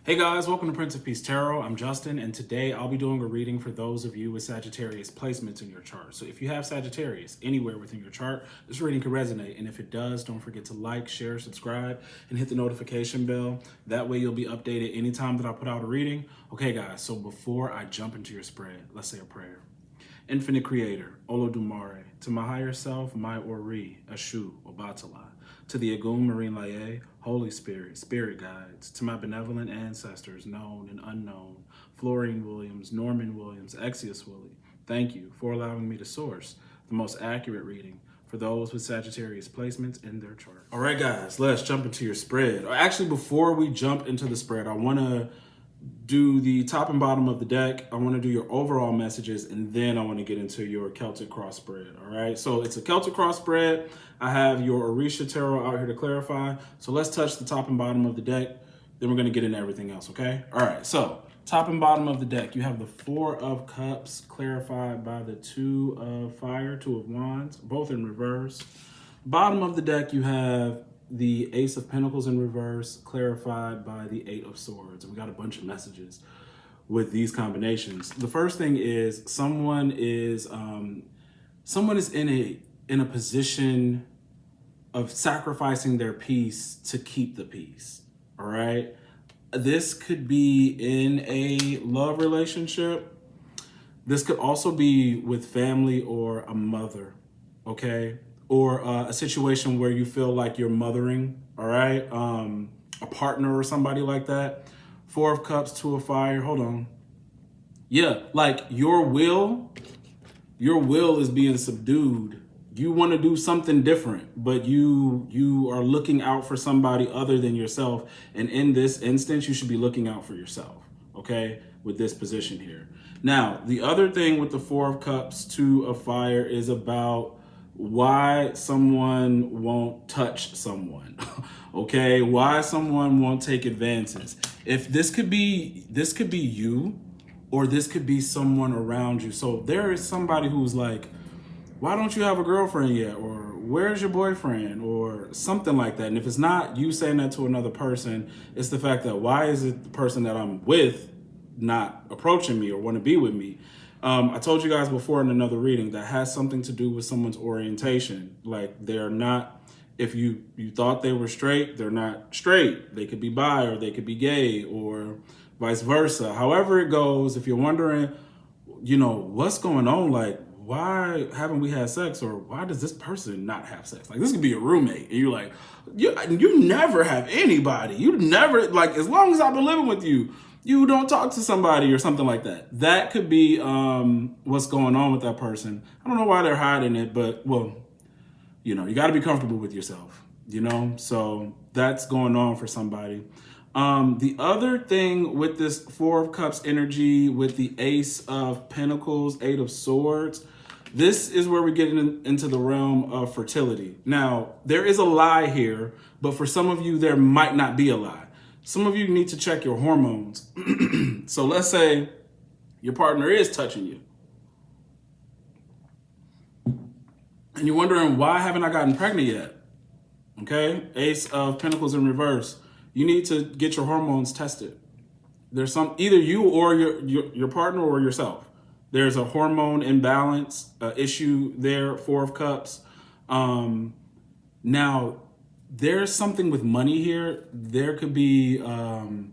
Hey guys, welcome to Prince of Peace Tarot. I'm Justin, and today I'll be doing a reading for those of you with Sagittarius placements in your chart. So if you have Sagittarius anywhere within your chart, this reading could resonate. And if it does, don't forget to like, share, subscribe, and hit the notification bell. That way you'll be updated anytime that I put out a reading. Okay guys, so before I jump into your spread, let's say a prayer. Infinite Creator, Olodumare, to my higher self, my Ori, Ashu, Obatala, to the Agum Marine Laye, Holy Spirit, Spirit Guides, to my benevolent ancestors, known and unknown, Florine Williams, Norman Williams, Exius Willie, thank you for allowing me to source the most accurate reading for those with Sagittarius placements in their chart. All right, guys, let's jump into your spread. Actually, before we jump into the spread, I want to do the top and bottom of the deck. I want to do your overall messages, and then I want to get into your Celtic cross spread. All right, so it's a Celtic cross spread. I have your Orisha Tarot out here to clarify. So let's touch the top and bottom of the deck. Then we're going to get into everything else, okay? All right, so top and bottom of the deck, you have the Four of Cups clarified by the Two of Fire, Two of Wands, both in reverse. Bottom of the deck, you have the Ace of Pentacles in reverse, clarified by the Eight of Swords. And we got a bunch of messages with these combinations. The first thing is someone is in a position of sacrificing their peace to keep the peace. All right. This could be in a love relationship. This could also be with family or a mother. Okay. Or a situation where you feel like you're mothering, all right? A partner or somebody like that. Four of Cups, Two of Fire, hold on. Yeah, like your will is being subdued. You want to do something different, but you are looking out for somebody other than yourself. And in this instance, you should be looking out for yourself, okay? With this position here. Now, the other thing with the Four of Cups, Two of Fire is about why someone won't touch someone, okay? Why someone won't take advances. If this could be you, or this could be someone around you. So there is somebody who's like, why don't you have a girlfriend yet? Or where's your boyfriend? Or something like that. And if it's not you saying that to another person, it's the fact that why is it the person that I'm with not approaching me or want to be with me? I told you guys before in another reading that has something to do with someone's orientation. Like they're not, if you thought they were straight, they're not straight. They could be bi or they could be gay or vice versa. However it goes, if you're wondering, what's going on? Like, why haven't we had sex? Or why does this person not have sex? Like this could be a roommate and you're like, you never have anybody. You never, like, as long as I've been living with you, you don't talk to somebody or something like that. That could be what's going on with that person. I don't know why they're hiding it, but, well, you got to be comfortable with yourself, So that's going on for somebody. The other thing with this Four of Cups energy, with the Ace of Pentacles, Eight of Swords, this is where we get into the realm of fertility. Now, there is a lie here, but for some of you, there might not be a lie. Some of you need to check your hormones. So let's say your partner is touching you. And you're wondering, why haven't I gotten pregnant yet? Okay, Ace of Pentacles in reverse. You need to get your hormones tested. There's either you or your partner or yourself. There's a hormone imbalance issue there, Four of Cups. Now, there's something with money here. There could be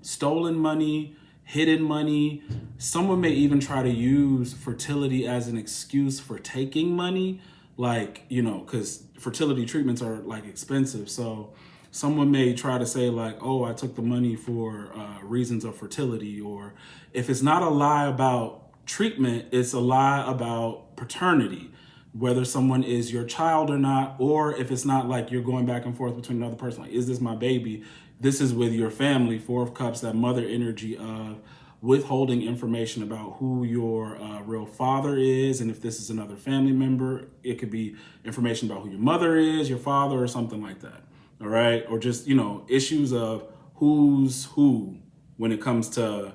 stolen money, hidden money. Someone may even try to use fertility as an excuse for taking money. Like, because fertility treatments are like expensive. So someone may try to say like, oh, I took the money for reasons of fertility. Or if it's not a lie about treatment, it's a lie about paternity. Whether someone is your child or not, or if it's not like you're going back and forth between another person, like, is this my baby? This is with your family, Four of Cups, that mother energy of withholding information about who your real father is. And if this is another family member, it could be information about who your mother is, your father, or something like that. All right. Or just, issues of who's who when it comes to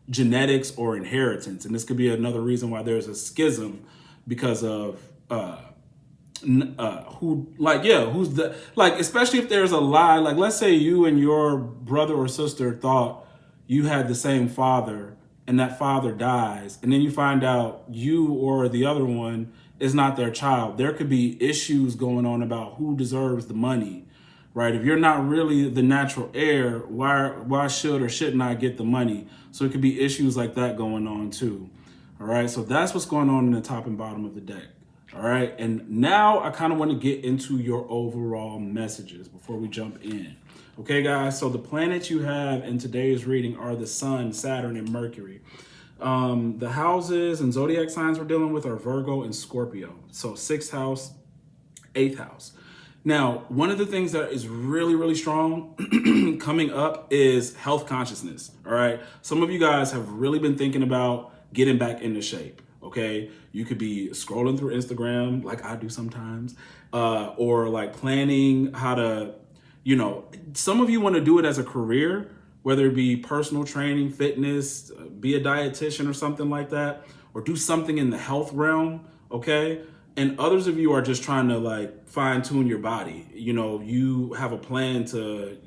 genetics or inheritance. And this could be another reason why there's a schism because of who's the, like, especially if there's a lie, like let's say you and your brother or sister thought you had the same father and that father dies, and then you find out you or the other one is not their child. There could be issues going on about who deserves the money, right? If you're not really the natural heir, why should or shouldn't I get the money? So it could be issues like that going on too. All right, so that's what's going on in the top and bottom of the deck. All right, and now I kind of want to get into your overall messages before we jump in. Okay, guys, so the planets you have in today's reading are the Sun, Saturn, and Mercury. The houses and zodiac signs we're dealing with are Virgo and Scorpio. So 6th house, 8th house. Now, one of the things that is really, really strong coming up is health consciousness. All right, some of you guys have really been thinking about getting back into shape. Okay, you could be scrolling through Instagram like I do sometimes, or like planning how to, some of you want to do it as a career, whether it be personal training, fitness, be a dietitian or something like that, or do something in the health realm. Okay. And others of you are just trying to like fine tune your body. You have a plan to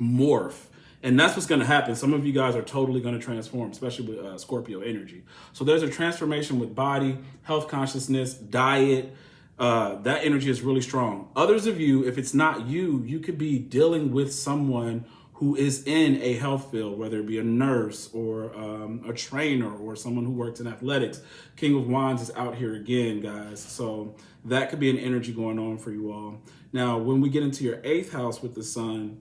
morph. And that's what's going to happen. Some of you guys are totally going to transform, especially with Scorpio energy. So there's a transformation with body, health consciousness, diet. That energy is really strong. Others of you, if it's not you, you could be dealing with someone who is in a health field, whether it be a nurse or a trainer or someone who works in athletics. King of Wands is out here again, guys. So that could be an energy going on for you all. Now, when we get into your 8th house with the Sun,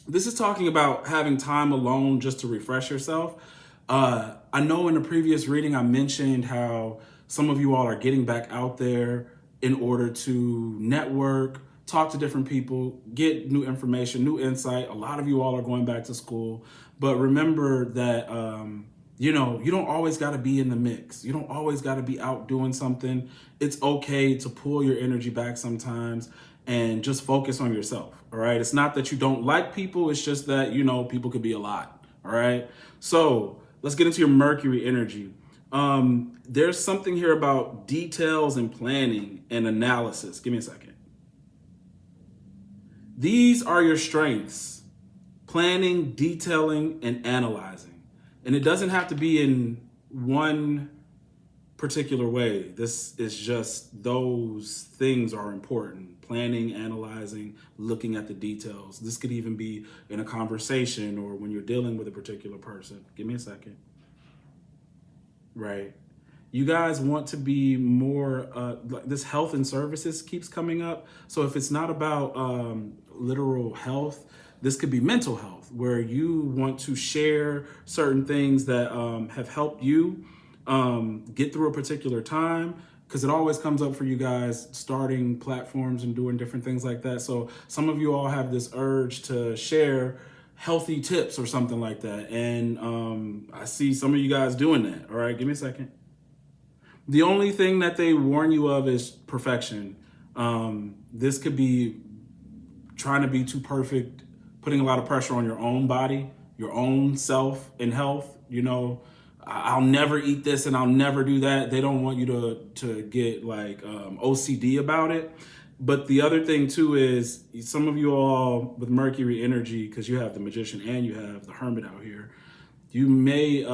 this is talking about having time alone just to refresh yourself. I know in the previous reading, I mentioned how some of you all are getting back out there in order to network, talk to different people, get new information, new insight. A lot of you all are going back to school, but remember that, you don't always got to be in the mix. You don't always got to be out doing something. It's okay to pull your energy back sometimes and just focus on yourself. All right. It's not that you don't like people. It's just that, people could be a lot. All right. So let's get into your Mercury energy. There's something here about details and planning and analysis. Give me a second. These are your strengths: planning, detailing, and analyzing. And it doesn't have to be in one particular way. This is just, those things are important: planning, analyzing, looking at the details. This could even be in a conversation or when you're dealing with a particular person. Give me a second. Right. You guys want to be more, this health and services keeps coming up. So if it's not about literal health, this could be mental health, where you want to share certain things that have helped you get through a particular time, because it always comes up for you guys starting platforms and doing different things like that. So some of you all have this urge to share healthy tips or something like that. And I see some of you guys doing that. All right, give me a second. The only thing that they warn you of is perfection. This could be trying to be too perfect, putting a lot of pressure on your own body, your own self and health. I'll never eat this and I'll never do that. They don't want you to get like OCD about it. But the other thing too is, some of you all with Mercury energy, because you have the Magician and you have the Hermit out here, you may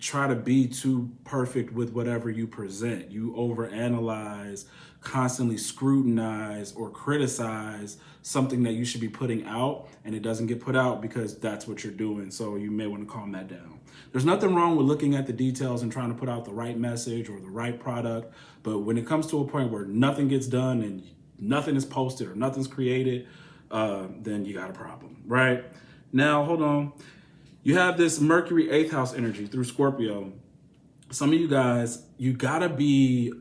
try to be too perfect with whatever you present. You overanalyze, constantly scrutinize or criticize something that you should be putting out, and it doesn't get put out because that's what you're doing. So you may want to calm that down. There's nothing wrong with looking at the details and trying to put out the right message or the right product. But when it comes to a point where nothing gets done and nothing is posted or nothing's created, then you got a problem, right? Now, hold on. You have this Mercury 8th house energy through Scorpio. Some of you guys, you gotta be,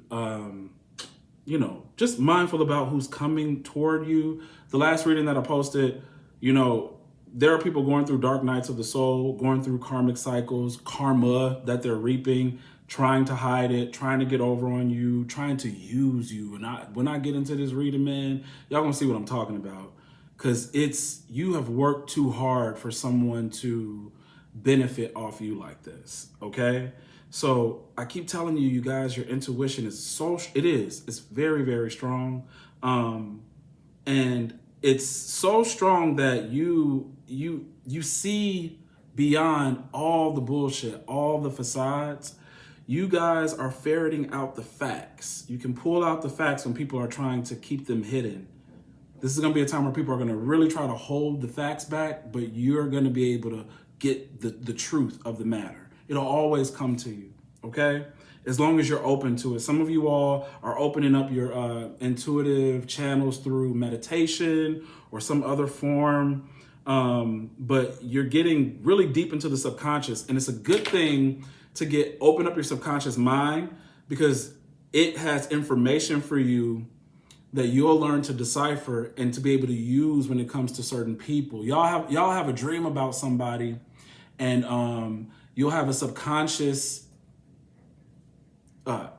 just mindful about who's coming toward you. The last reading that I posted, there are people going through dark nights of the soul, going through karmic cycles, karma that they're reaping, trying to hide it, trying to get over on you, trying to use you. And when I get into this reading, man, y'all gonna see what I'm talking about. Because you have worked too hard for someone to benefit off you like this, okay? So I keep telling you, you guys, your intuition is it's very, very strong. And it's so strong that you see beyond all the bullshit, all the facades. You guys are ferreting out the facts. You can pull out the facts when people are trying to keep them hidden. This is going to be a time where people are going to really try to hold the facts back, but you're going to be able to get the truth of the matter. It'll always come to you, okay? As long as you're open to it. Some of you all are opening up your intuitive channels through meditation or some other form, but you're getting really deep into the subconscious, and it's a good thing to open up your subconscious mind, because it has information for you that you'll learn to decipher and to be able to use when it comes to certain people. Y'all have a dream about somebody, and you'll have a subconscious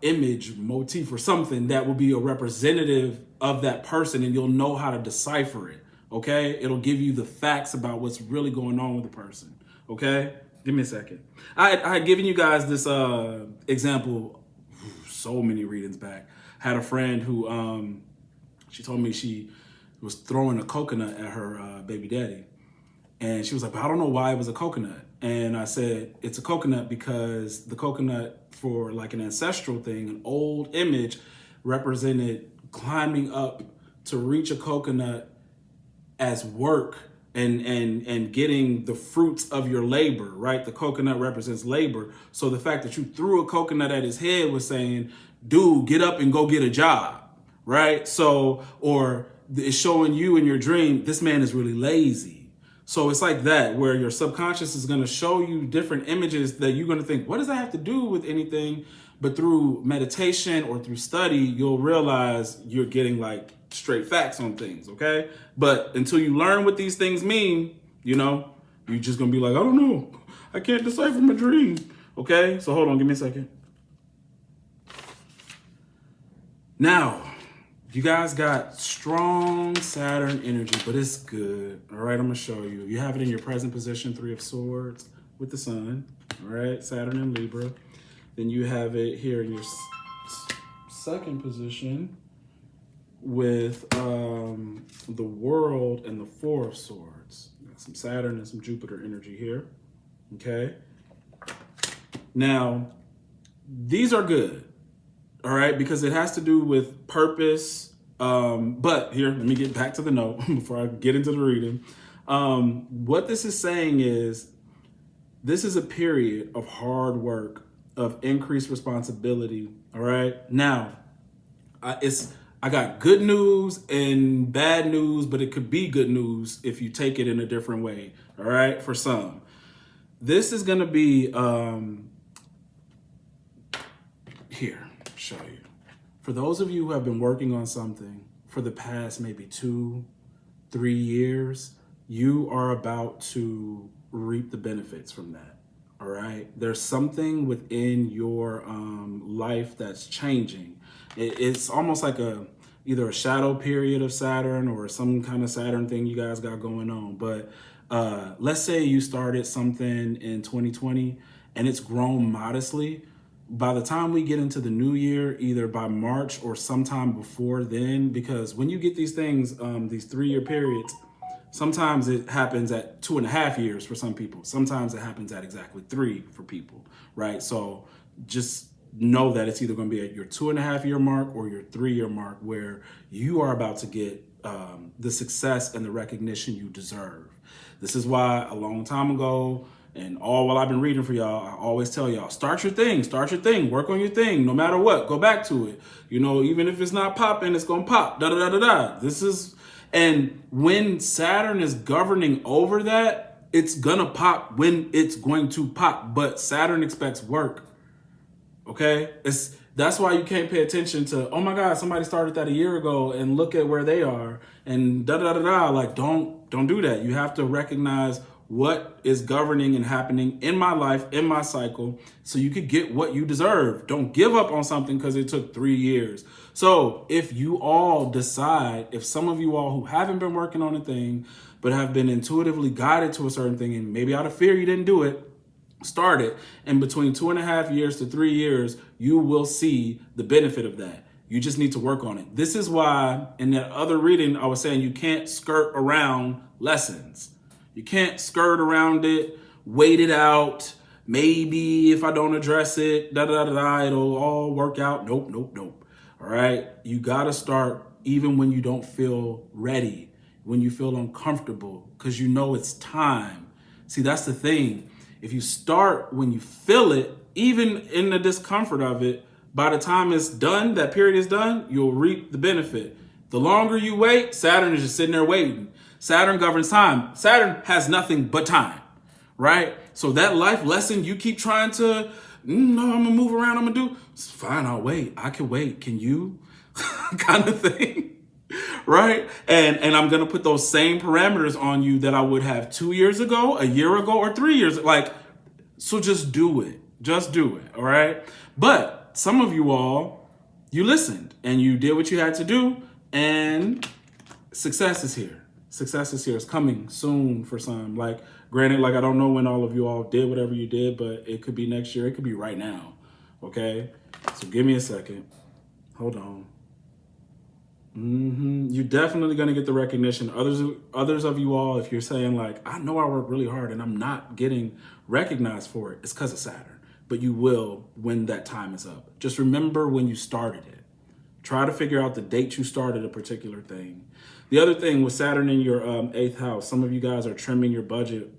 image, motif, or something that will be a representative of that person, and you'll know how to decipher it, okay? It'll give you the facts about what's really going on with the person, okay? Give me a second. I had given you guys this example so many readings back. Had a friend who, she told me she was throwing a coconut at her baby daddy. And she was like, but I don't know why it was a coconut. And I said, it's a coconut because the coconut, for like an ancestral thing, an old image, represented climbing up to reach a coconut as work and getting the fruits of your labor, right? The coconut represents labor. So the fact that you threw a coconut at his head was saying, dude, get up and go get a job, right? So, or it's showing you in your dream, this man is really lazy. So it's like that, where your subconscious is going to show you different images that you're going to think, what does that have to do with anything? But through meditation or through study, you'll realize you're getting like straight facts on things, okay? But until you learn what these things mean, you know, you're just going to be like, I don't know. I can't decipher my dream, okay? So hold on, give me a second. Now, you guys got strong Saturn energy, but it's good. All right, I'm going to show you. You have it in your present position, 3 of Swords with the Sun. All right, Saturn in Libra. Then you have it here in your second position with the World and the 4 of Swords. Got some Saturn and some Jupiter energy here. Okay. Now, these are good. All right, because it has to do with purpose. But here, let me get back to the note before I get into the reading. What this is saying is, this is a period of hard work, of increased responsibility. All right. Now, I got good news and bad news, but it could be good news if you take it in a different way. All right. For some, this is going to be here. Show you. For those of you who have been working on something for the past maybe 2-3 years, you are about to reap the benefits from that. All right. There's something within your life that's changing. It's almost like either a shadow period of Saturn or some kind of Saturn thing you guys got going on. But let's say you started something in 2020 and it's grown modestly. By the time we get into the new year, either by March or sometime before then, because when you get these things, these 3-year periods, sometimes it happens at 2.5 years for some people. Sometimes it happens at exactly 3 for people, right? So just know that it's either going to be at your 2.5-year mark or your 3-year mark, where you are about to get the success and the recognition you deserve. This is why a long time ago, and all while I've been reading for y'all, I always tell y'all, start your thing, work on your thing, no matter what, go back to it. You know, even if it's not popping, it's going to pop, and when Saturn is governing over that, it's going to pop when it's going to pop, but Saturn expects work, okay? That's why you can't pay attention to, oh my God, somebody started that a year ago and look at where they are, and like, don't do that. You have to recognize what is governing and happening in my life, in my cycle, so you could get what you deserve. Don't give up on something because it took 3 years. So if you all decide, if some of you all who haven't been working on a thing, but have been intuitively guided to a certain thing, and maybe out of fear you didn't do it, Start it, and between 2.5 years to 3 years, you will see the benefit of that. You just need to work on it. This is why in that other reading, I was saying you can't skirt around lessons. You can't skirt around it, wait it out. Maybe if I don't address it, it'll all work out. Nope. All right. You got to start even when you don't feel ready, when you feel uncomfortable, because you know it's time. See, that's the thing. If you start when you feel it, even in the discomfort of it, by the time it's done, that period is done, you'll reap the benefit. The longer you wait, Saturn is just sitting there waiting. Saturn governs time. Saturn has nothing but time, right? So that life lesson you keep trying to, no, I'm gonna move around, I'm gonna do, it's fine, I'll wait. I can wait. Can you? Kind of thing. Right? And I'm gonna put those same parameters on you that I would have 2 years ago, a year ago, or 3 years. So just do it. Just do it. All right. But some of you all, you listened and you did what you had to do, and success is here. Success is here. It's coming soon for some. Granted, I don't know when all of you all did whatever you did, but it could be next year. It could be right now. Okay. So give me a second. Hold on. You're definitely going to get the recognition. Others of you all, if you're saying I know I work really hard and I'm not getting recognized for it, it's because of Saturn. But you will when that time is up. Just remember when you started it. Try to figure out the date you started a particular thing. The other thing with Saturn in your 8th house, some of you guys are trimming your budget,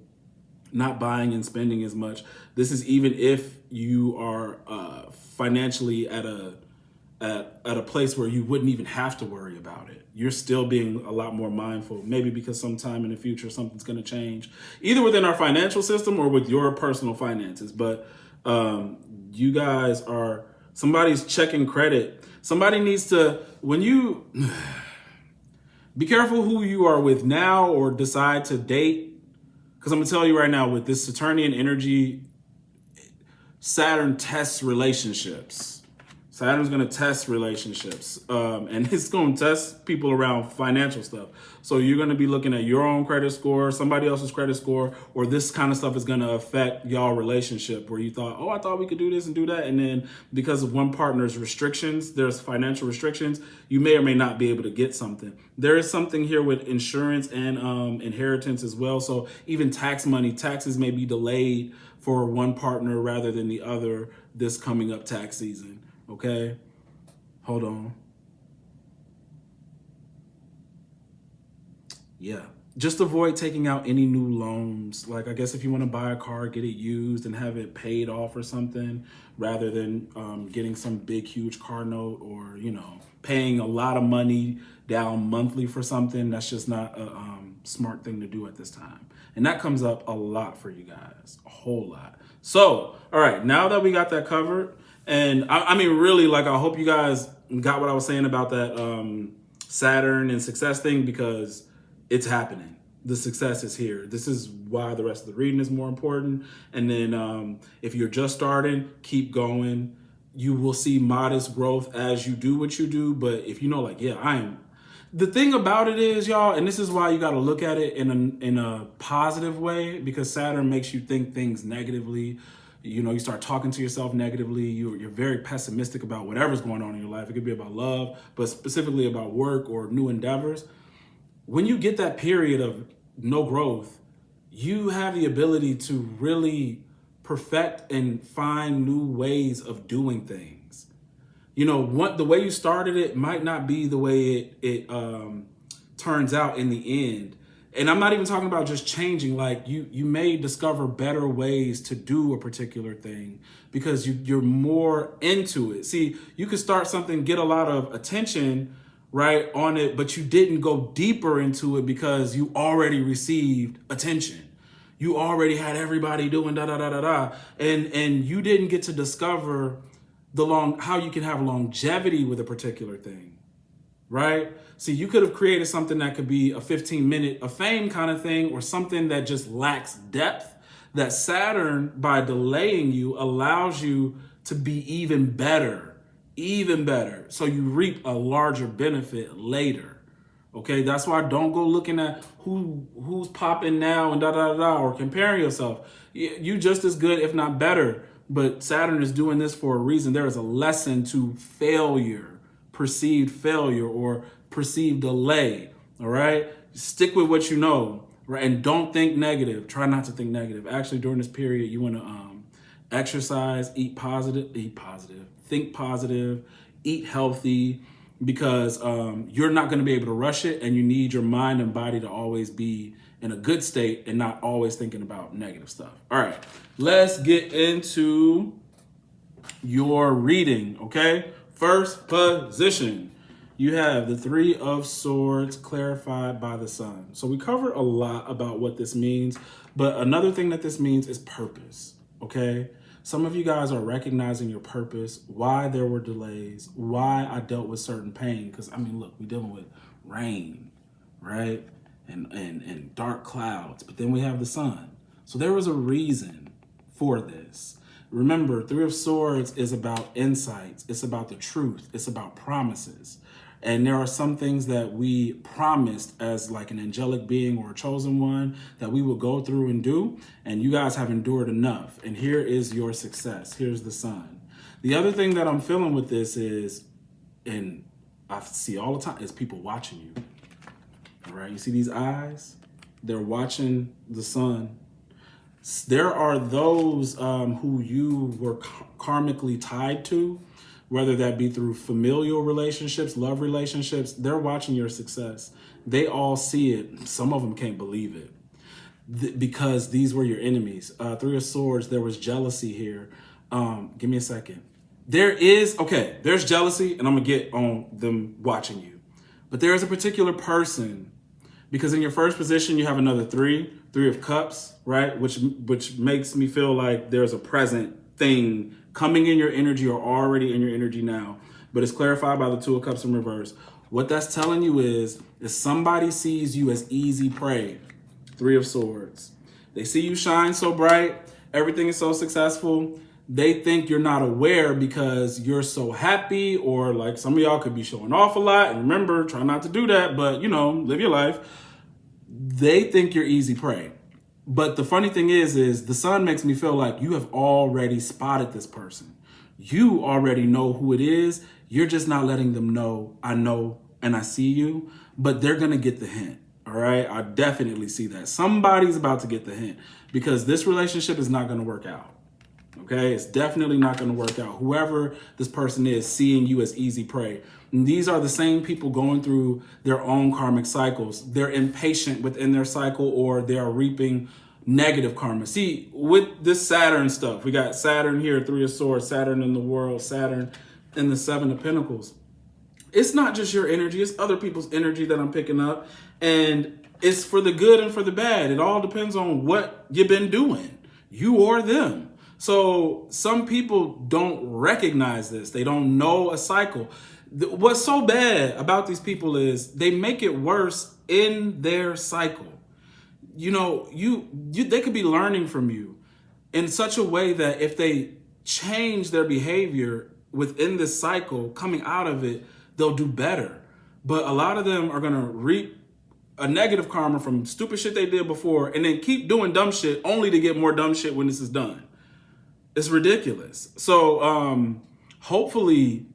not buying and spending as much. This is even if you are financially at a place where you wouldn't even have to worry about it. You're still being a lot more mindful, maybe because sometime in the future something's going to change, either within our financial system or with your personal finances. But you guys are, somebody's checking credit. Somebody needs to, when you, be careful who you are with now or decide to date. Because I'm going to tell you right now, with this Saturnian energy, Saturn tests relationships. Saturn's going to test relationships, and it's going to test people around financial stuff. So you're going to be looking at your own credit score, somebody else's credit score, or this kind of stuff is going to affect y'all relationship where you thought, oh, I thought we could do this and do that. And then because of one partner's restrictions, there's financial restrictions, you may or may not be able to get something. There is something here with insurance and inheritance as well. So even taxes may be delayed for one partner rather than the other this coming up tax season. Okay, hold on. Yeah, just avoid taking out any new loans. I guess if you want to buy a car, get it used and have it paid off or something, rather than getting some big, huge car note or, paying a lot of money down monthly for something. That's just not a smart thing to do at this time. And that comes up a lot for you guys, a whole lot. So, all right, now that we got that covered, and I mean, really, I hope you guys got what I was saying about that Saturn and success thing, because it's happening. The success is here. This is why the rest of the reading is more important. And then if you're just starting, keep going. You will see modest growth as you do what you do. But if you know, I am. The thing about it is, y'all, and this is why you got to look at it in a positive way, because Saturn makes you think things negatively. You start talking to yourself negatively. You're very pessimistic about whatever's going on in your life. It could be about love, but specifically about work or new endeavors. When you get that period of no growth, you have the ability to really perfect and find new ways of doing things. The way you started it might not be the way it turns out in the end. And I'm not even talking about just changing. You may discover better ways to do a particular thing because you're more into it. See, you could start something, get a lot of attention, right, on it, but you didn't go deeper into it because you already received attention. You already had everybody doing and you didn't get to discover how you can have longevity with a particular thing. Right? See, you could have created something that could be a 15-minute of fame kind of thing, or something that just lacks depth, that Saturn, by delaying you, allows you to be even better. So you reap a larger benefit later. Okay, that's why don't go looking at who's popping now and or comparing yourself. You just as good, if not better. But Saturn is doing this for a reason. There is a lesson to failure, perceived failure or perceived delay. All right, stick with what you know, right, and don't think negative. Try not to think negative. Actually, during this period, you want to exercise, think positive, eat healthy, because you're not going to be able to rush it, and you need your mind and body to always be in a good state and not always thinking about negative stuff. All right, let's get into your reading, okay? First position, you have the Three of Swords clarified by the Sun. So we covered a lot about what this means, but another thing that this means is purpose, okay? Some of you guys are recognizing your purpose, why there were delays, why I dealt with certain pain. Because, I mean, look, we're dealing with rain, right? And dark clouds, but then we have the sun. So there was a reason for this. Remember, Three of Swords is about insights. It's about the truth. It's about promises. And there are some things that we promised as like an angelic being or a chosen one that we will go through and do. And you guys have endured enough. And here is your success. Here's the sun. The other thing that I'm feeling with this is, and I see all the time, is people watching you. All right. You see these eyes? They're watching the sun. There are those who you were karmically tied to, whether that be through familial relationships, love relationships. They're watching your success. They all see it. Some of them can't believe it because these were your enemies. Three of Swords, there was jealousy here. Give me a second. There's jealousy, and I'm going to get on them watching you. But there is a particular person, because in your first position, you have another Three of Cups, right? Which makes me feel like there's a present thing coming in your energy or already in your energy now, but it's clarified by the Two of Cups in reverse. What that's telling you is somebody sees you as easy prey. Three of Swords. They see you shine so bright. Everything is so successful. They think you're not aware because you're so happy, or like some of y'all could be showing off a lot. And remember, try not to do that, but live your life. They think you're easy prey. But the funny thing is the sun makes me feel like you have already spotted this person. You already know who it is. You're just not letting them know, I know and I see you, but they're going to get the hint. All right. I definitely see that. Somebody's about to get the hint because this relationship is not going to work out. Okay. It's definitely not going to work out. Whoever this person is, seeing you as easy prey. And these are the same people going through their own karmic cycles. They're impatient within their cycle, or they are reaping negative karma. See, with this Saturn stuff, we got Saturn here, Three of Swords, Saturn in the world, Saturn in the Seven of Pentacles. It's not just your energy, it's other people's energy that I'm picking up. And it's for the good and for the bad. It all depends on what you've been doing, you or them. So some people don't recognize this. They don't know a cycle. What's so bad about these people is they make it worse in their cycle. They could be learning from you in such a way that if they change their behavior within this cycle, coming out of it, they'll do better. But a lot of them are going to reap a negative karma from stupid shit they did before and then keep doing dumb shit only to get more dumb shit when this is done. It's ridiculous. So hopefully,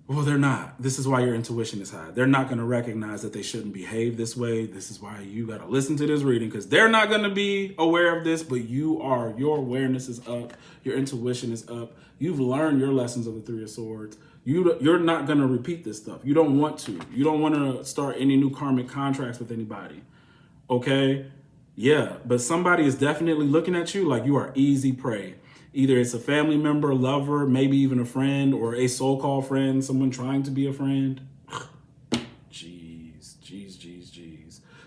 well, they're not. This is why your intuition is high. They're not going to recognize that they shouldn't behave this way. This is why you got to listen to this reading, because they're not going to be aware of this, but you are. Your awareness is up. Your intuition is up. You've learned your lessons of the Three of Swords. You're not going to repeat this stuff. You don't want to. You don't want to start any new karmic contracts with anybody. Okay? Yeah, but somebody is definitely looking at you like you are easy prey. Either it's a family member, lover, maybe even a friend, or a so-called friend, someone trying to be a friend. Jeez.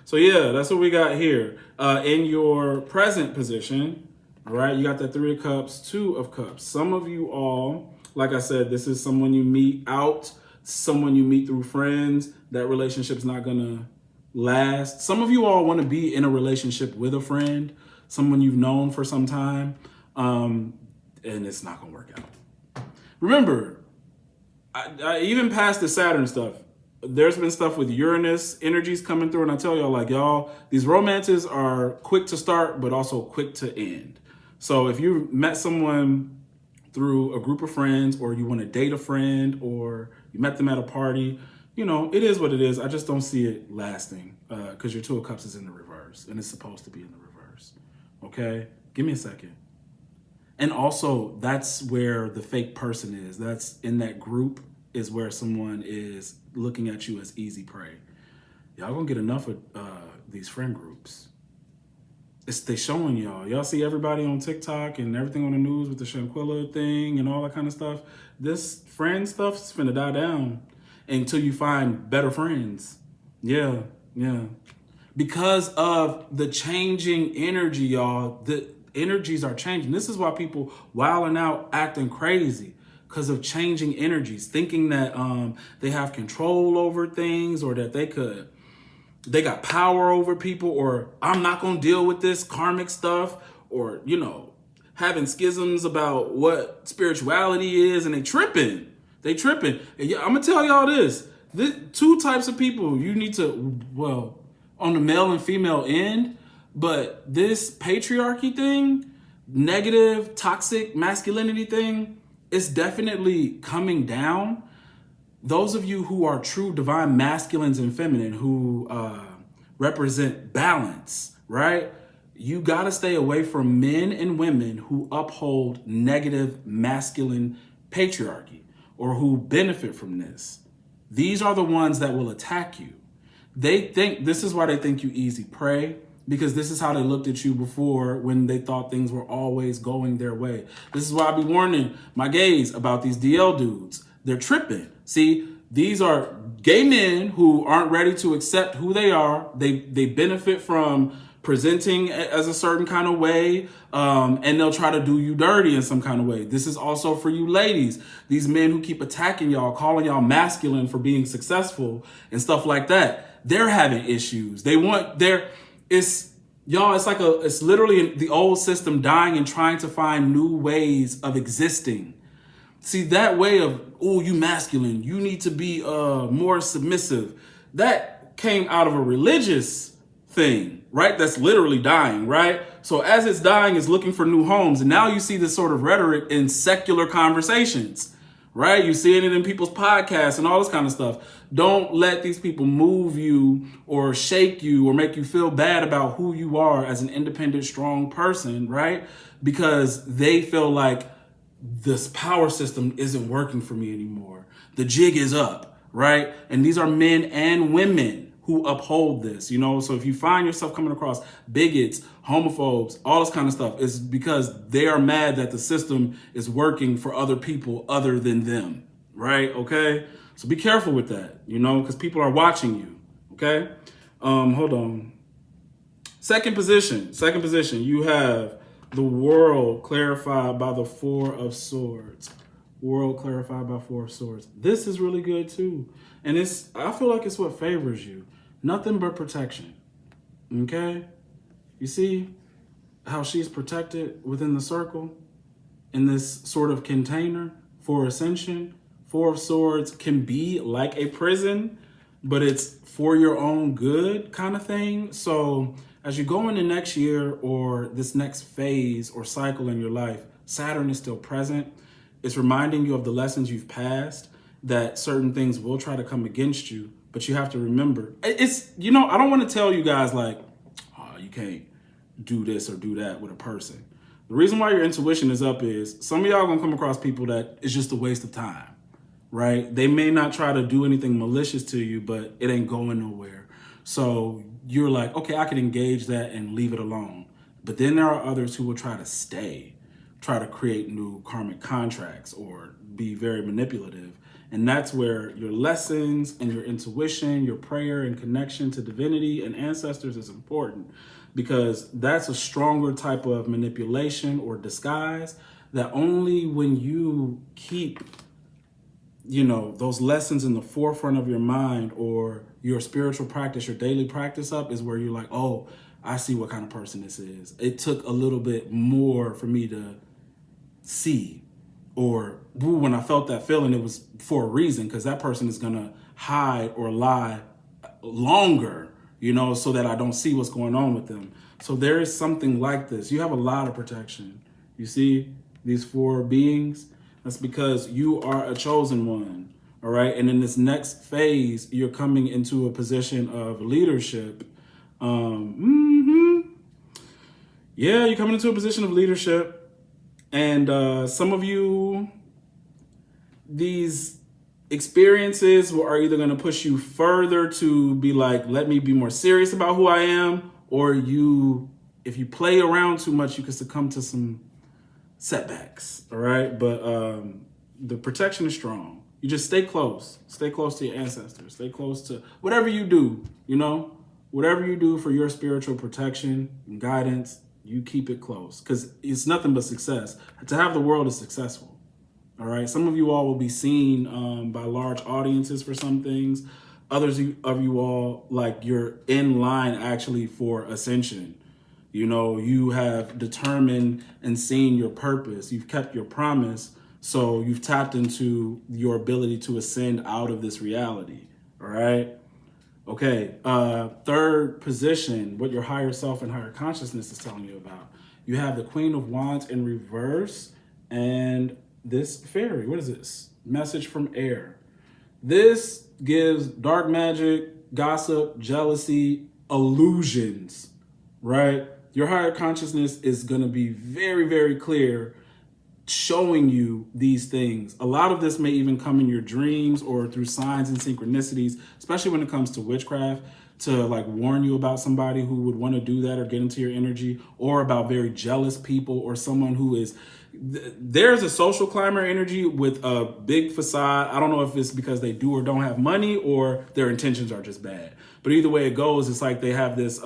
So yeah, that's what we got here. In your present position, all right, you got that Three of Cups, Two of Cups. Some of you all, like I said, this is someone you meet out, someone you meet through friends. That relationship's not gonna last. Some of you all want to be in a relationship with a friend, someone you've known for some time. And it's not going to work out. Remember, I even past the Saturn stuff, there's been stuff with Uranus energies coming through, and I tell y'all, like, y'all, these romances are quick to start, but also quick to end. So if you met someone through a group of friends, or you want to date a friend, or you met them at a party, you know, it is what it is. I just don't see it lasting because your Two of Cups is in the reverse, and it's supposed to be in the reverse. Okay? Give me a second. And also, that's where the fake person is. That's in that group is where someone is looking at you as easy prey. Y'all gonna get enough of these friend groups. They showing y'all. Y'all see everybody on TikTok and everything on the news with the Shanquilla thing and all that kind of stuff. This friend stuff is finna die down until you find better friends. Yeah. Because of the changing energy, y'all. The energies are changing. This is why people wilding out, acting crazy, because of changing energies, thinking that they have control over things, or that they got power over people, or I'm not going to deal with this karmic stuff, or, you know, having schisms about what spirituality is, and they tripping. And yeah, I'm going to tell y'all this. Two types of people you need to, well, on the male and female end, but this patriarchy thing, negative, toxic masculinity thing, is definitely coming down. Those of you who are true divine masculines and feminine, who represent balance, right? You got to stay away from men and women who uphold negative masculine patriarchy, or who benefit from this. These are the ones that will attack you. This is why they think you easy prey, because this is how they looked at you before, when they thought things were always going their way. This is why I be warning my gays about these DL dudes. They're tripping. See, these are gay men who aren't ready to accept who they are. They benefit from presenting as a certain kind of way, and they'll try to do you dirty in some kind of way. This is also for you ladies. These men who keep attacking y'all, calling y'all masculine for being successful and stuff like that. They're having issues. It's literally the old system dying and trying to find new ways of existing. See, that way of, oh, you masculine, you need to be more submissive, that came out of a religious thing, right? That's literally dying, right? So as it's dying, it's looking for new homes. And now you see this sort of rhetoric in secular conversations, right? You see it in people's podcasts and all this kind of stuff. Don't let these people move you or shake you or make you feel bad about who you are as an independent, strong person, right? Because they feel like this power system isn't working for me anymore. The jig is up, right? And these are men and women who uphold this, you know? So if you find yourself coming across bigots, homophobes, all this kind of stuff, it's because they are mad that the system is working for other people other than them, right? Okay? So be careful with that, you know, because people are watching you, okay? Hold on. Second position, you have the World clarified by the Four of Swords. World clarified by Four of Swords. This is really good too. And I feel like it's what favors you. Nothing but protection. Okay? You see how she's protected within the circle in this sort of container for ascension? Four of Swords can be like a prison, but it's for your own good kind of thing. So as you go into next year or this next phase or cycle in your life, Saturn is still present. It's reminding you of the lessons you've passed, that certain things will try to come against you, but you have to remember. It's, you know, I don't want to tell you guys like, oh, you can't do this or do that with a person. The reason why your intuition is up is some of y'all gonna come across people that it's just a waste of time, right? They may not try to do anything malicious to you, but it ain't going nowhere. So you're like, okay, I can engage that and leave it alone. But then there are others who will try to stay, try to create new karmic contracts or be very manipulative. And that's where your lessons and your intuition, your prayer and connection to divinity and ancestors is important, because that's a stronger type of manipulation or disguise that only when you keep, you know, those lessons in the forefront of your mind or your spiritual practice, your daily practice up, is where you're like, oh, I see what kind of person this is. It took a little bit more for me to see, or when I felt that feeling, it was for a reason, because that person is going to hide or lie longer, you know, so that I don't see what's going on with them. So there is something like this. You have a lot of protection. You see these 4 beings? That's because you are a chosen one, all right? And in this next phase, you're coming into a position of leadership. Yeah, you're coming into a position of leadership. And some of you, these experiences are either going to push you further to be like, let me be more serious about who I am, or if you play around too much, you can succumb to some setbacks. All right. But the protection is strong. You just stay close to your ancestors, stay close to whatever you do, you know, whatever you do for your spiritual protection and guidance, you keep it close, because it's nothing but success. To have the world is successful. All right. Some of you all will be seen by large audiences for some things. Others of you all, like, you're in line actually for ascension. You know, you have determined and seen your purpose. You've kept your promise. So you've tapped into your ability to ascend out of this reality. All right. Okay. 3rd position, what your higher self and higher consciousness is telling you about. You have the Queen of Wands in reverse and this fairy. What is this? Message from air. This gives dark magic, gossip, jealousy, illusions, right? Your higher consciousness is going to be very, very clear, showing you these things. A lot of this may even come in your dreams or through signs and synchronicities, especially when it comes to witchcraft, to like warn you about somebody who would want to do that or get into your energy, or about very jealous people, or someone who is, there's a social climber energy with a big facade. I don't know if it's because they do or don't have money, or their intentions are just bad. But either way it goes, it's like they have this,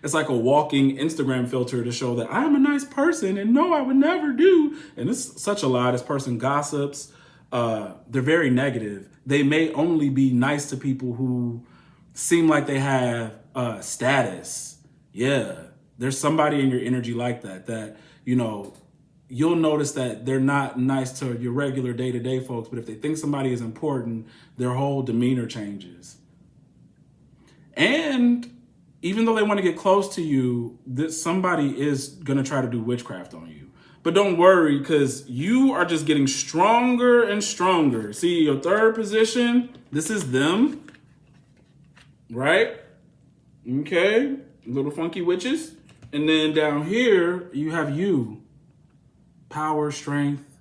it's like a walking Instagram filter to show that I'm a nice person and no, I would never do. And it's such a lie. This person gossips. They're very negative. They may only be nice to people who seem like they have status. Yeah, there's somebody in your energy like that, you know, you'll notice that they're not nice to your regular day-to-day folks, but if they think somebody is important, their whole demeanor changes. And even though they want to get close to you, somebody is going to try to do witchcraft on you. But don't worry, because you are just getting stronger and stronger. See, your 3rd position, this is them, right? Okay, little funky witches. And then down here, you have you. Power, strength,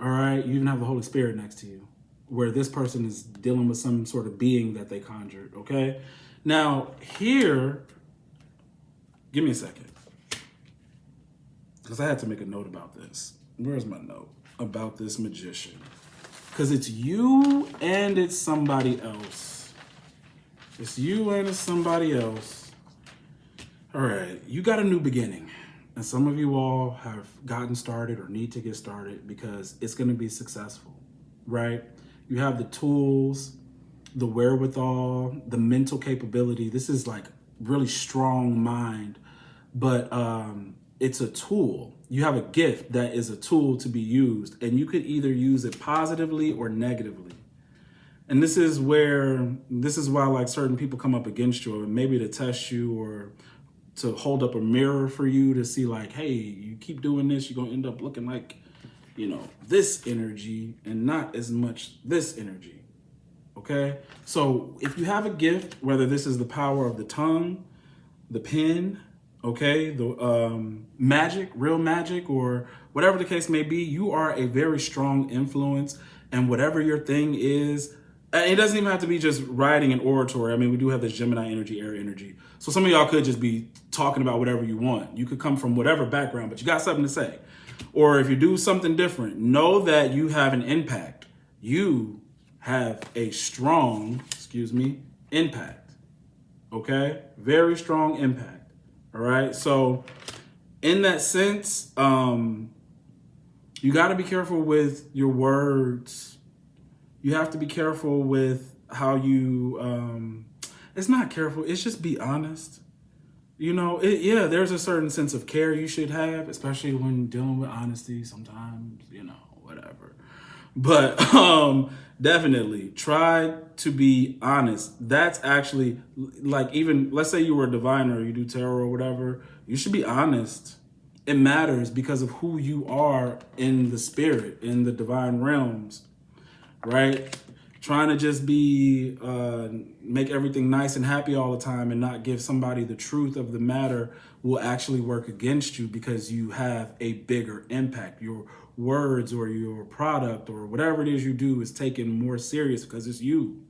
all right? You even have the Holy Spirit next to you, where this person is dealing with some sort of being that they conjured, okay? Now, here, give me a second, because I had to make a note about this. Where's my note about this magician? Because it's you and it's somebody else. It's you and it's somebody else. All right, you got a new beginning. And some of you all have gotten started or need to get started because it's going to be successful, right? You have the tools, the wherewithal, the mental capability. This is like really strong mind, but it's a tool. You have a gift that is a tool to be used, and you could either use it positively or negatively. And this is why like certain people come up against you, or maybe to test you, or to hold up a mirror for you to see like, hey, you keep doing this, you're going to end up looking like, you know, this energy and not as much this energy. Okay. So if you have a gift, whether this is the power of the tongue, the pen, okay, the magic, real magic, or whatever the case may be, you are a very strong influence. And whatever your thing is, it doesn't even have to be just writing and oratory. I mean, we do have this Gemini energy, air energy. So some of y'all could just be talking about whatever you want. You could come from whatever background, but you got something to say. Or if you do something different, know that you have an impact. You have a strong, impact. Okay? Very strong impact. All right? So in that sense, you got to be careful with your words. You have to be careful with how you, it's not careful, it's just be honest. You know, there's a certain sense of care you should have, especially when dealing with honesty sometimes, you know, whatever. But definitely try to be honest. That's actually, like, even let's say you were a diviner, you do tarot or whatever, you should be honest. It matters because of who you are in the spirit, in the divine realms, right? Trying to just be make everything nice and happy all the time and not give somebody the truth of the matter will actually work against you, because you have a bigger impact. Your words or your product or whatever it is you do is taken more serious because it's you.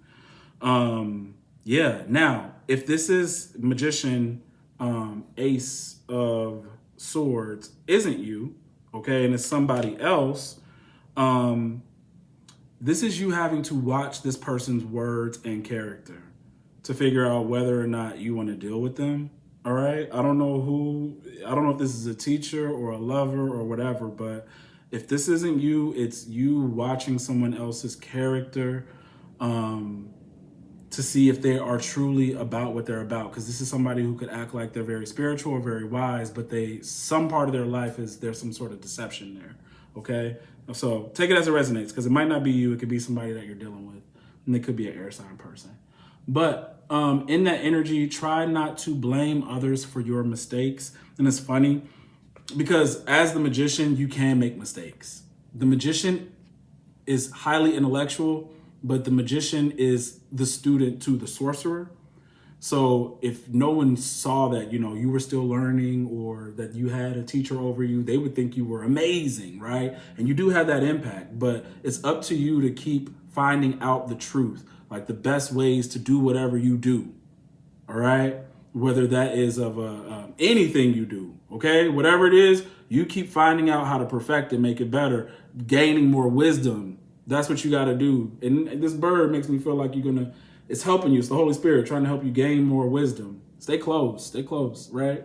Yeah. Now, if this is Magician, Ace of Swords isn't you, okay, and it's somebody else, this is you having to watch this person's words and character to figure out whether or not you want to deal with them. All right. I don't know if this is a teacher or a lover or whatever, but if this isn't you, it's you watching someone else's character to see if they are truly about what they're about. Because this is somebody who could act like they're very spiritual or very wise, but some part of their life is there's some sort of deception there. Okay. So take it as it resonates, because it might not be you. It could be somebody that you're dealing with, and it could be an air sign person. But in that energy, try not to blame others for your mistakes. And it's funny because as the magician, you can make mistakes. The magician is highly intellectual, but the magician is the student to the sorcerer. So if no one saw that, you were still learning, or that you had a teacher over you, they would think you were amazing, right? And you do have that impact, but it's up to you to keep finding out the truth, like the best ways to do whatever you do. All right. Whether that is of anything you do. Okay. Whatever it is, you keep finding out how to perfect it, make it better, gaining more wisdom. That's what you got to do. And this bird makes me feel like it's helping you. It's the Holy Spirit trying to help you gain more wisdom. Stay close, right?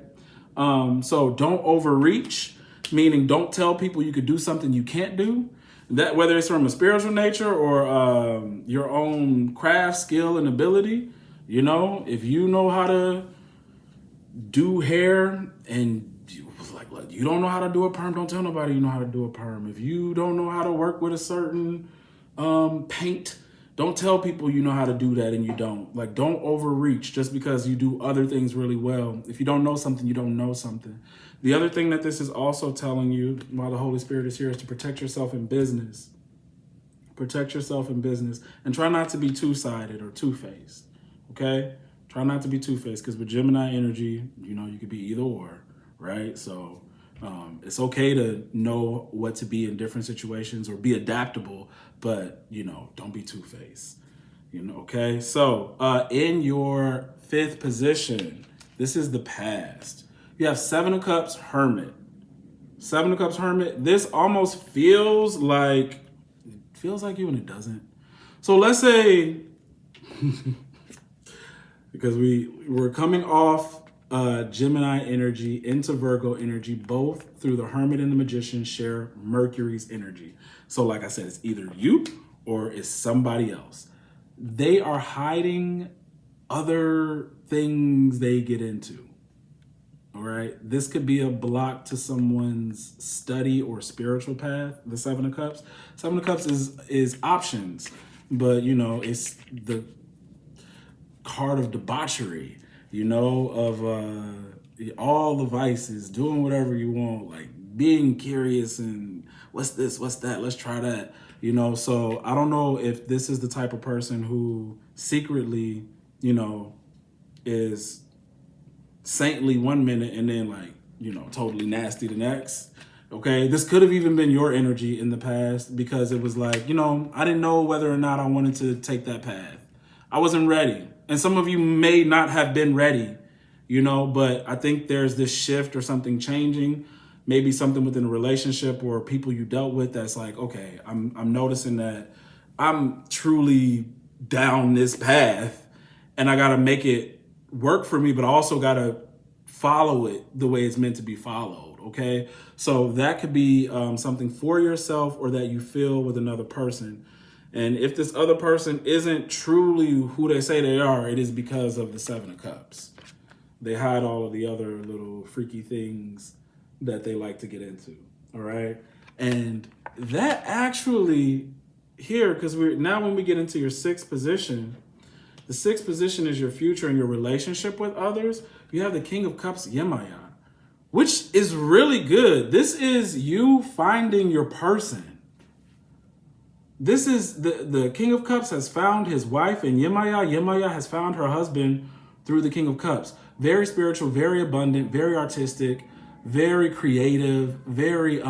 So don't overreach, meaning don't tell people you could do something you can't do. That whether it's from a spiritual nature or your own craft, skill, and ability. If you know how to do hair and you don't know how to do a perm, don't tell nobody you know how to do a perm. If you don't know how to work with a certain paint, don't tell people you know how to do that and you don't. Like, don't overreach just because you do other things really well. If you don't know something, you don't know something. The other thing that this is also telling you while the Holy Spirit is here is to protect yourself in business. Protect yourself in business and try not to be two-sided or two-faced. Okay? Try not to be two-faced, because with Gemini energy, you could be either or, right? So it's okay to know what to be in different situations or be adaptable, but, don't be two-faced, okay? So in your fifth position, this is the past. You have Seven of Cups, Hermit. Seven of Cups, Hermit. This almost feels like you and it doesn't. So let's say, because we're coming off Gemini energy into Virgo energy, both through the Hermit and the Magician share Mercury's energy. So like I said, it's either you or it's somebody else. They are hiding other things they get into. All right. This could be a block to someone's study or spiritual path. The Seven of Cups. Seven of Cups is options, but it's the card of debauchery, of all the vices, doing whatever you want, like being curious and what's this, what's that, let's try that, So I don't know if this is the type of person who secretly, is saintly one minute and then totally nasty the next. Okay, this could have even been your energy in the past, because it was like, I didn't know whether or not I wanted to take that path. I wasn't ready. And some of you may not have been ready, but I think there's this shift or something changing, maybe something within a relationship or people you dealt with that's like, okay, I'm noticing that I'm truly down this path and I got to make it work for me, but I also got to follow it the way it's meant to be followed. Okay. So that could be something for yourself or that you feel with another person. And if this other person isn't truly who they say they are, it is because of the Seven of Cups. They hide all of the other little freaky things that they like to get into. All right. And that actually here, because we're now when we get into your sixth position, the sixth position is your future and your relationship with others. You have the King of Cups, Yemaya, which is really good. This is you finding your person. This is the King of Cups has found his wife, and Yemaya has found her husband through the King of Cups. Very spiritual, very abundant, very artistic, very creative, very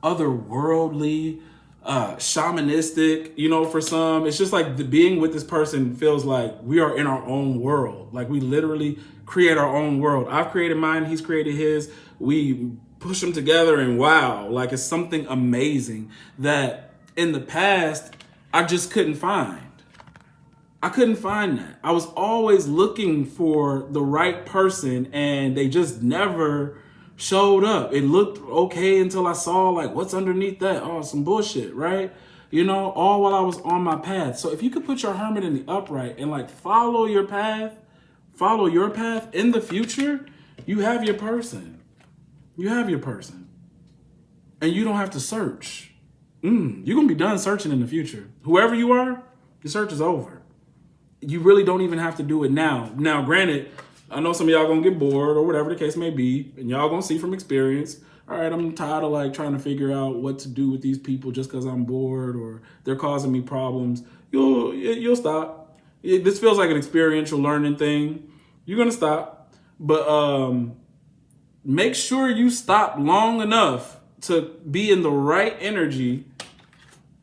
otherworldly, shamanistic, you know, for some. It's just like being with this person feels like we are in our own world. Like we literally create our own world. I've created mine, he's created his. We push them together and wow, like it's something amazing that in the past I just couldn't find. I couldn't find that. I was always looking for the right person and they just never showed up. It looked okay until I saw like what's underneath that. Oh, some bullshit, right? You know, all while I was on my path. So if you could put your hermit in the upright and like follow your path in the future, you have your person. You have your person. And you don't have to search. You're going to be done searching in the future. Whoever you are, your search is over. You really don't even have to do it now. Now, granted, I know some of y'all gonna get bored or whatever the case may be, and y'all gonna see from experience, all right, I'm tired of like trying to figure out what to do with these people just because I'm bored or they're causing me problems. You'll stop. This feels like an experiential learning thing. You're gonna stop, but make sure you stop long enough to be in the right energy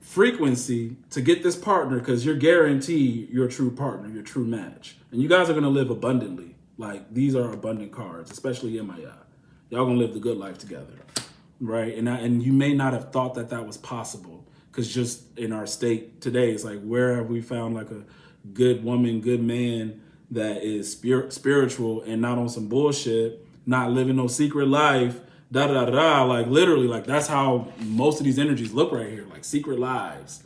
frequency to get this partner, because you're guaranteed your true partner, your true match. And you guys are going to live abundantly. Like these are abundant cards, especially in my y'all going to live the good life together. Right. And you may not have thought that that was possible, because just in our state today, it's like, where have we found like a good woman, good man that is spiritual and not on some bullshit, not living no secret life, da da da da, like literally, like that's how most of these energies look right here, like secret lives,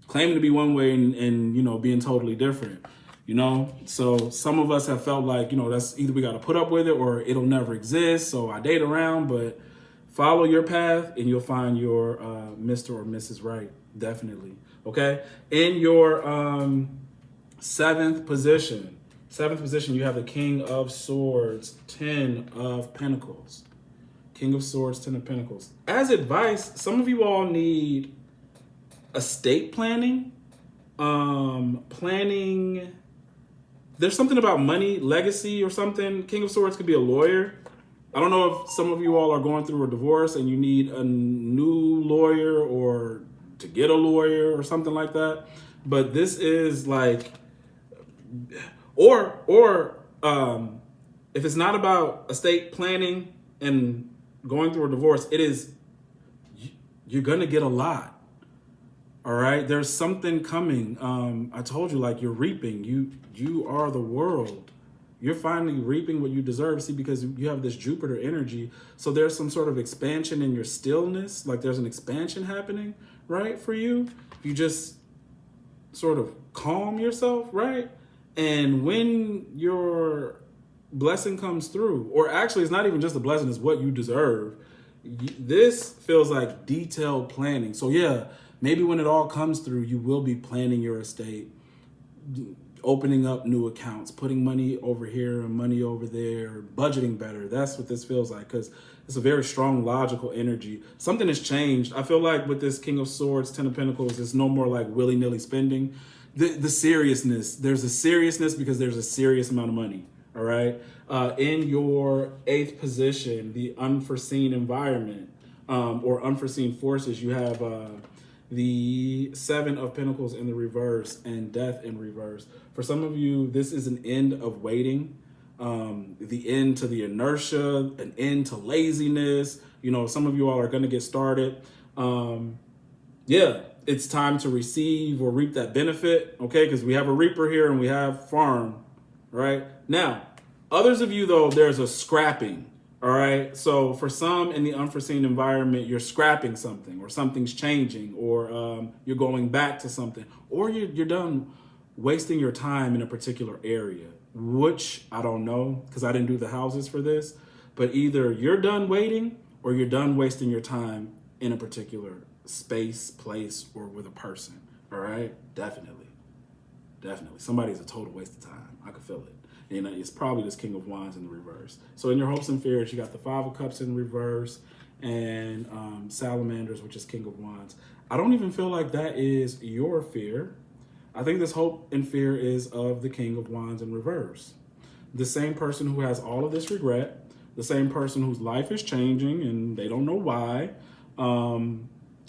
claiming to be one way and you know, being totally different, you know. So some of us have felt like, you know, that's either we got to put up with it or it'll never exist. So I date around, but follow your path and you'll find your Mr. or Mrs. Right, definitely. Okay, in your seventh position, you have the King of Swords, 10 of Pentacles. King of Swords, 10 of Pentacles. As advice, some of you all need estate planning. There's something about money, legacy or something. King of Swords could be a lawyer. I don't know if some of you all are going through a divorce and you need a new lawyer or to get a lawyer or something like that. But this is like, or if it's not about estate planning and going through a divorce, it is, you're gonna get a lot. All right, there's something coming. I told you, like, you're reaping. You are the world. You're finally reaping what you deserve. See, because you have this Jupiter energy, so there's some sort of expansion in your stillness. Like there's an expansion happening, right, for you. You just sort of calm yourself, right? And when your blessing comes through, or actually it's not even just a blessing, it's what you deserve. This feels like detailed planning. So yeah, maybe when it all comes through, you will be planning your estate, opening up new accounts, putting money over here and money over there, budgeting better. That's what this feels like, because it's a very strong, logical energy. Something has changed. I feel like with this King of Swords, 10 of Pentacles, it's no more like willy-nilly spending. The seriousness, there's a seriousness because there's a serious amount of money, all right? In your eighth position, the unforeseen environment or unforeseen forces, you have the 7 of Pentacles in the reverse and Death in reverse. For some of you, this is an end of waiting, the end to the inertia, an end to laziness. You know, some of you all are going to get started. Yeah, it's time to receive or reap that benefit, okay? Because we have a reaper here and we have farm, right? Now, others of you, though, there's a scrapping, all right? So for some in the unforeseen environment, you're scrapping something, or something's changing, or you're going back to something, or you're done wasting your time in a particular area, which I don't know because I didn't do the houses for this, but either you're done waiting or you're done wasting your time in a particular space, place, or with a person. All right? Definitely. Somebody's a total waste of time. I can feel it. And it's probably this King of Wands in the reverse. So in your hopes and fears, you got the Five of Cups in reverse and Salamanders, which is King of Wands. I don't even feel like that is your fear. I think this hope and fear is of the King of Wands in reverse. The same person who has all of this regret, the same person whose life is changing and they don't know why.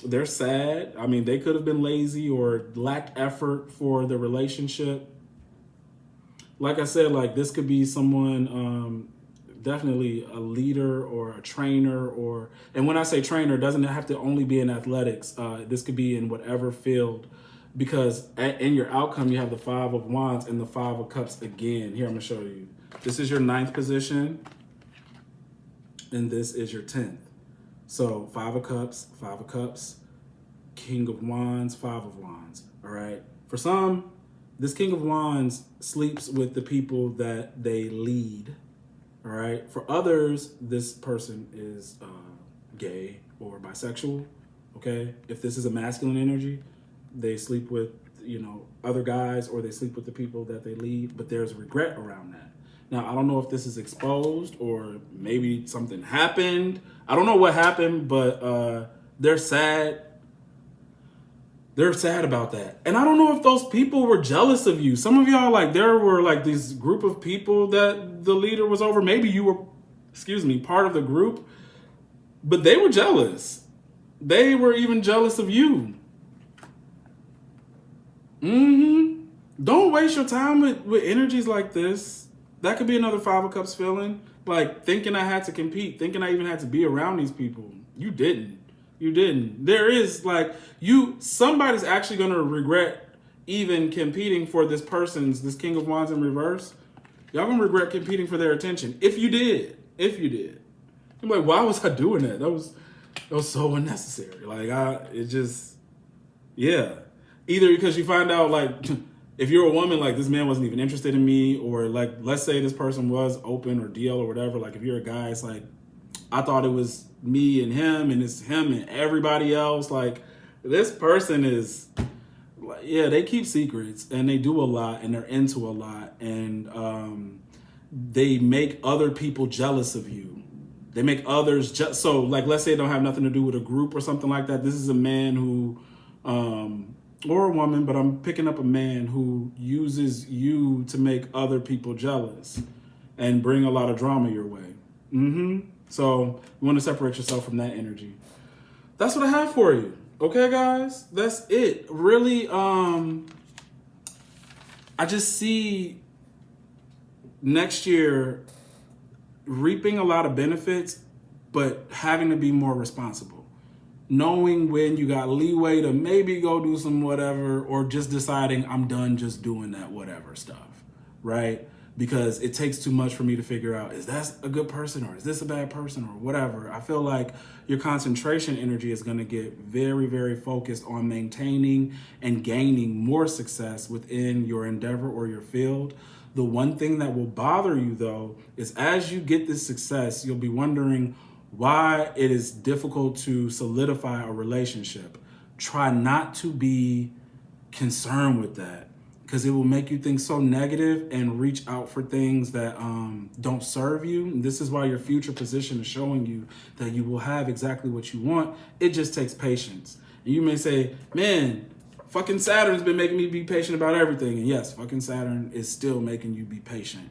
They're sad. I mean, they could have been lazy or lacked effort for the relationship. Like I said, like this could be someone, definitely a leader or a trainer, and when I say trainer, it doesn't have to only be in athletics. This could be in whatever field, because in your outcome, you have the Five of Wands and the Five of Cups again. Here, I'm gonna show you. This is your 9th position, and this is your 10th. So Five of Cups, King of Wands, Five of Wands. All right. For some, this King of Wands sleeps with the people that they lead. All right. For others, this person is gay or bisexual. Okay. If this is a masculine energy, they sleep with, other guys, or they sleep with the people that they lead. But there's regret around that. Now, I don't know if this is exposed or maybe something happened. I don't know what happened, but they're sad. They're sad about that. And I don't know if those people were jealous of you. Some of y'all, like, there were like this group of people that the leader was over. Maybe you were, part of the group, but they were jealous. They were even jealous of you. Don't waste your time with energies like this. That could be another Five of Cups feeling. Like thinking I had to compete, thinking I even had to be around these people. You didn't. There is somebody's actually going to regret even competing for this King of Wands in reverse. Y'all going to regret competing for their attention. If you did. I'm like, why was I doing that? That was so unnecessary. Either because you find out, like, if you're a woman, like, this man wasn't even interested in me, or, like, let's say this person was open or deal or whatever. Like, if you're a guy, it's like, I thought it was me and him, and it's him and everybody else. Like, this person is, they keep secrets, and they do a lot, and they're into a lot, and they make other people jealous of you. They make others so, like, let's say it don't have nothing to do with a group or something like that. This is a man who, or a woman, but I'm picking up a man who uses you to make other people jealous and bring a lot of drama your way. So you want to separate yourself from that energy. That's what I have for you. Okay, guys? That's it. Really, I just see next year reaping a lot of benefits, but having to be more responsible. Knowing when you got leeway to maybe go do some whatever, or just deciding I'm done just doing that whatever stuff, right? Because it takes too much for me to figure out, is that a good person or is this a bad person or whatever. I feel like your concentration energy is going to get very, very focused on maintaining and gaining more success within your endeavor or your field. The one thing that will bother you, though, is as you get this success, you'll be wondering why it is difficult to solidify a relationship. Try not to be concerned with that, because it will make you think so negative and reach out for things that don't serve you. And this is why your future position is showing you that you will have exactly what you want. It just takes patience. And you may say, man, fucking Saturn's been making me be patient about everything. And yes, fucking Saturn is still making you be patient,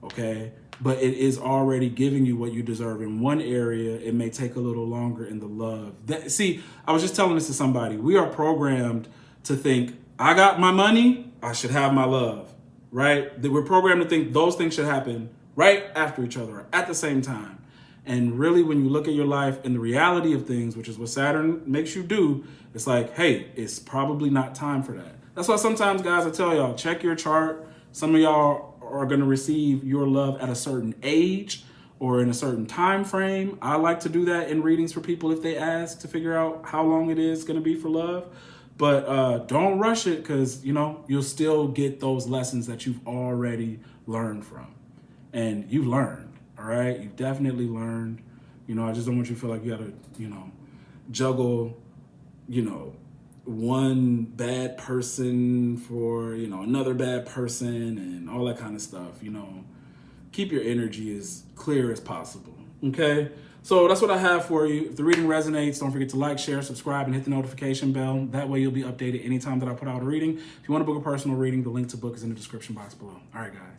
okay? But it is already giving you what you deserve in one area. It may take a little longer in the love. See, I was just telling this to somebody. We are programmed to think, I got my money, I should have my love, right? We're programmed to think those things should happen right after each other, at the same time. And really, when you look at your life and the reality of things, which is what Saturn makes you do, it's like, hey, it's probably not time for that. That's why sometimes, guys, I tell y'all, check your chart. Some of y'all are going to receive your love at a certain age or in a certain time frame. I like to do that in readings for people if they ask, to figure out how long it is going to be for love. But don't rush it, because, you'll still get those lessons that you've already learned from. And you've learned, all right? You've definitely learned. I just don't want you to feel like you got to, juggle you know, one bad person for, you know, another bad person and all that kind of stuff. You know, keep your energy as clear as possible. Okay? So that's what I have for you. If the reading resonates, don't forget to like, share, subscribe, and hit the notification bell. That way you'll be updated anytime that I put out a reading. If you want to book a personal reading, the link to book is in the description box below. All right, guys.